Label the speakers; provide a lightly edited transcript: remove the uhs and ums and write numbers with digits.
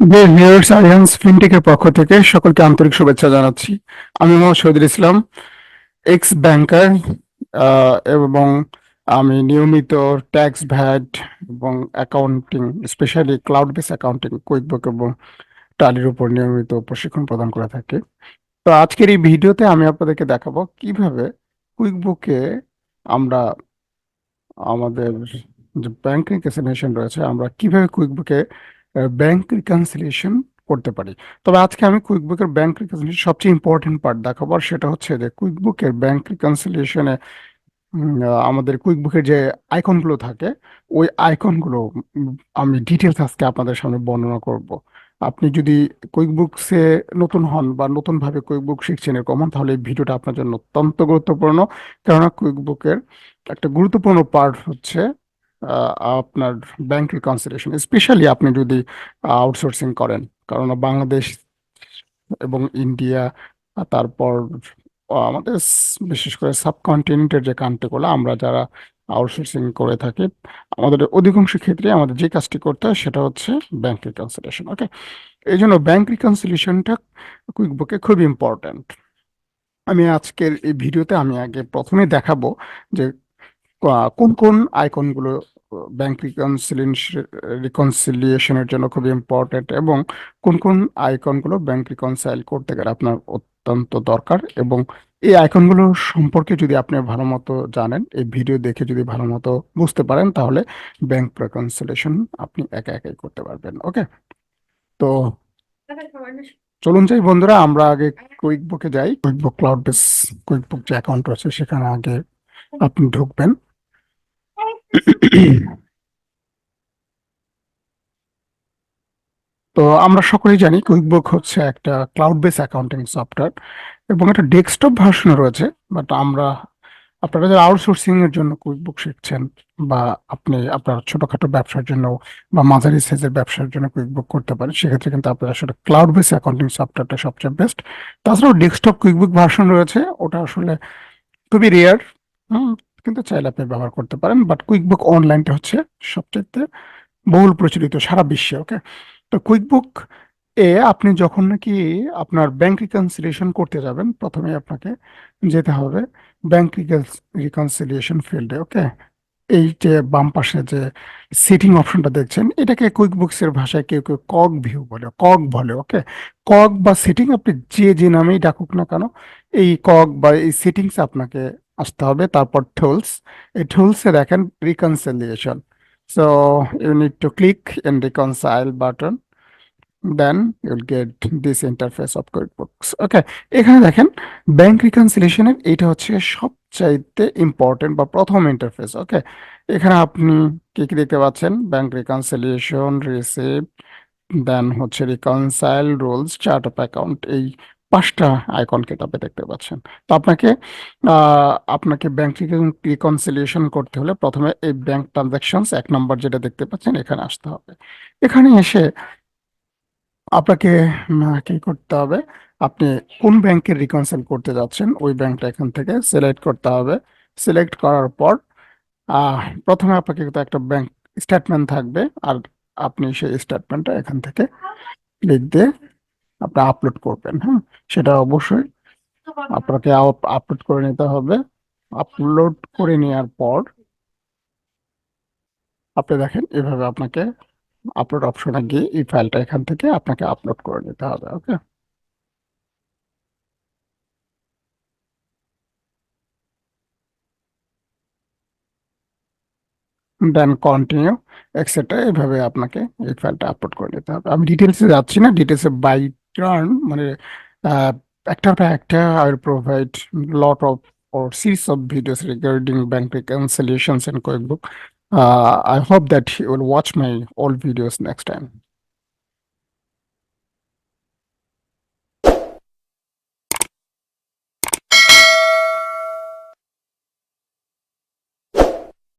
Speaker 1: Viewers Aryans ফিনটেকের পক্ষ থেকে সকলকে আন্তরিক শুভেচ্ছা জানাচ্ছি। আমি মোহাম্মদ শহীদুল ইসলাম, এক্স ব্যাংকার, এবং আমি নিয়মিত ট্যাক্স, ভ্যাট এবং accounting, specially cloud base accounting, QuickBook এবং টালির উপর নিয়মিত প্রশিক্ষণ প্রদান করে থাকি। তো আজকের এই ভিডিওতে আমি আপনাদেরকে দেখাবো কিভাবে কুইকবুকে আমরা আমাদের যে ব্যাংক রিকনসিলিয়েশন রয়েছে, আমরা কিভাবে কুইকবুকে ব্যাংক রিকনসিলিয়েশন করতে পারি। তবে আজকে আমি কুইকবুকের ব্যাংক রিকনসিলিয়েশন সবচেয়ে ইম্পর্টেন্ট পার্ট দেখাবো, আর সেটা হচ্ছে যে কুইকবুকের ব্যাংক রিকনসিলিয়েশনে আমাদের কুইকবুকের যে আইকনগুলো থাকে, ওই আইকনগুলো আমি ডিটেলস আজকে আপনাদের সামনে বর্ণনা করব। আপনি যদি কুইকবুকসে নতুন হন বা নতুনভাবে কুইকবুক শিখছেন এরকম হন, তাহলে এই ভিডিওটা আপনার জন্য অত্যন্ত গুরুত্বপূর্ণ। কেননা কুইকবুকের একটা গুরুত্বপূর্ণ পার্ট হচ্ছে আপনার ব্যাংক রিকনসিলিয়েশন, স্পেশালি আপনি যদি আউটসোর্সিং করেন। কারণ বাংলাদেশ এবং ইন্ডিয়া, তারপর আমাদের বিশেষ করে সাবকন্টিনেন্টের যে কান্ট্রিগুলো আমরা যারা আউটসোর্সিং করে থাকি, আমাদের অধিকাংশ ক্ষেত্রে আমাদের যে কাজটি করতে হয় সেটা হচ্ছে ব্যাংক রিকনসিলিয়েশন। ওকে, এই জন্য ব্যাংক রিকনসিলিয়েশনটা কুইকবুকে খুব ইম্পর্ট্যান্ট। আমি আজকের এই ভিডিওতে আমি আগে প্রথমে দেখাবো যে কোন কোন আইকনগুলো ব্যাংক রিকনসিলিয়েশনের জন্য খুব ইম্পর্টেন্ট, এবং কোন কোন আইকনগুলো ব্যাংক রিকনসাইল করতে গেলে আপনার অত্যন্ত দরকার। এবং এই আইকনগুলো সম্পর্কে যদি আপনি ভালো মতো জানেন, এই ভিডিও দেখে যদি ভালো মতো বুঝতে পারেন, তাহলে ব্যাংক রিকনসিলিয়েশন আপনি একা একাই করতে পারবেন। ওকে, তো চলুন যাই বন্ধুরা, আমরা আগে কুইকবুকে যাই। কুইকবুক ক্লাউড বেস কুইকবুক যে অ্যাকাউন্ট রয়েছে সেখানে আগে আপনি ঢুকবেন। তো আমরা সকলেই জানি কুইকবুক হচ্ছে একটা ক্লাউড বেস অ্যাকাউন্টিং সফটওয়্যার, এবং একটা ডেস্কটপ ভার্সন রয়েছে। বাট আপনারা যারা আউটসোর্সিং এর জন্য কুইকবুক শিখছেন, বা আপনি আপনার ছোটখাটো ব্যবসার জন্য বা মাঝারি সাইজের ব্যবসার জন্য কুইকবুক করতে পারেন, সেক্ষেত্রে কিন্তু আপনার আসলে ক্লাউড বেস অ্যাকাউন্টিং সফটওয়্যারটা সবচেয়ে বেস্ট। তাছাড়াও ডেস্কটপ কুইকবুক ভার্সন রয়েছে, ওটা আসলে খুবই রেয়ার। হুম, কিন্তু চাইলে আপনি ব্যবহার করতে পারেন, বাট কুইকবুক অনলাইনটা হচ্ছে সবচেয়ে বহুল প্রচলিত সারা বিশ্বে। ওকে, তো কুইকবুক আপনি যখন নাকি আপনার ব্যাংক রিকনসিলিয়েশন করতে যাবেন, প্রথমে আপনাকে যেতে হবে ব্যাংক রিকনসিলিয়েশন ফিল্ডে। ওকে, এই যে বাম পাশে যে সেটিং অপশনটা দেখছেন, এটাকে কুইকবুকস এর ভাষায় কেউ কেউ কক ভিউ বলে, কক বলে। ওকে, কক বা সেটিং আপনি যে যে নামেই ডাকুক না কেন, এই কক বা এই সেটিংস আপনাকে আসতে হবে। তারপর টুলস, এই টুলসে দেখেন reconciliation. So you need to click in reconcile button, then you'll get this interface of QuickBooks. Okay, এখানে দেখেন ব্যাংক রিকনসিলিয়েশনের এটা হচ্ছে সবচাইতে ইম্পর্টেন্ট বা প্রথম ইন্টারফেস। ওকে, এখানে আপনি কি কি দেখতে পাচ্ছেন? ব্যাংক রিকনসিলিয়েশন, রিসিপ্ট, দেন হচ্ছে reconcile, rules, chart of account, এই পাঁচটা আইকন আপনি দেখতে পাচ্ছেন। তো আপনাকে ব্যাংক রিকনসিলিয়েশন করতে হলে প্রথমে এই ব্যাংক ট্রানজাকশনস 1 নম্বর যেটা দেখতে পাচ্ছেন এখানে আসতে হবে। এখানে এসে আপনাকে কি করতে হবে? আপনি কোন ব্যাংকের রিকনসাইল করতে যাচ্ছেন ওই ব্যাংকটা এখান থেকে সিলেক্ট করতে হবে। সিলেক্ট করার পর আহ, প্রথমে আপনাকে তো একটা ব্যাংক স্টেটমেন্ট থাকবে, আর আপনি সেই স্টেটমেন্টটা এখান থেকে ক্লিক দিয়ে আপনি আপলোড করবেন। হ্যাঁ, সেটা অবশ্যই আপনাকে আপলোড করে নিতে হবে। আপলোড করে নেওয়ার পর আপনি দেখেন এভাবে আপনাকে আপলোড অপশনে গিয়ে এই ফাইলটা এখান থেকে আপনাকে আপলোড করে নিতে হবে। ওকে, দেন কন্টিনিউ, এক্সেট্রা, এইভাবে আপনাকে এই ফাইলটা আপলোড করে নিতে হবে। আমি ডিটেলসে যাচ্ছি না, ডিটেলসে বাই টার্ন মানে আহ, একটার পর একটা I will provide lot of or series of videos regarding bank reconciliations and QuickBook. I hope that you will watch my all videos next time.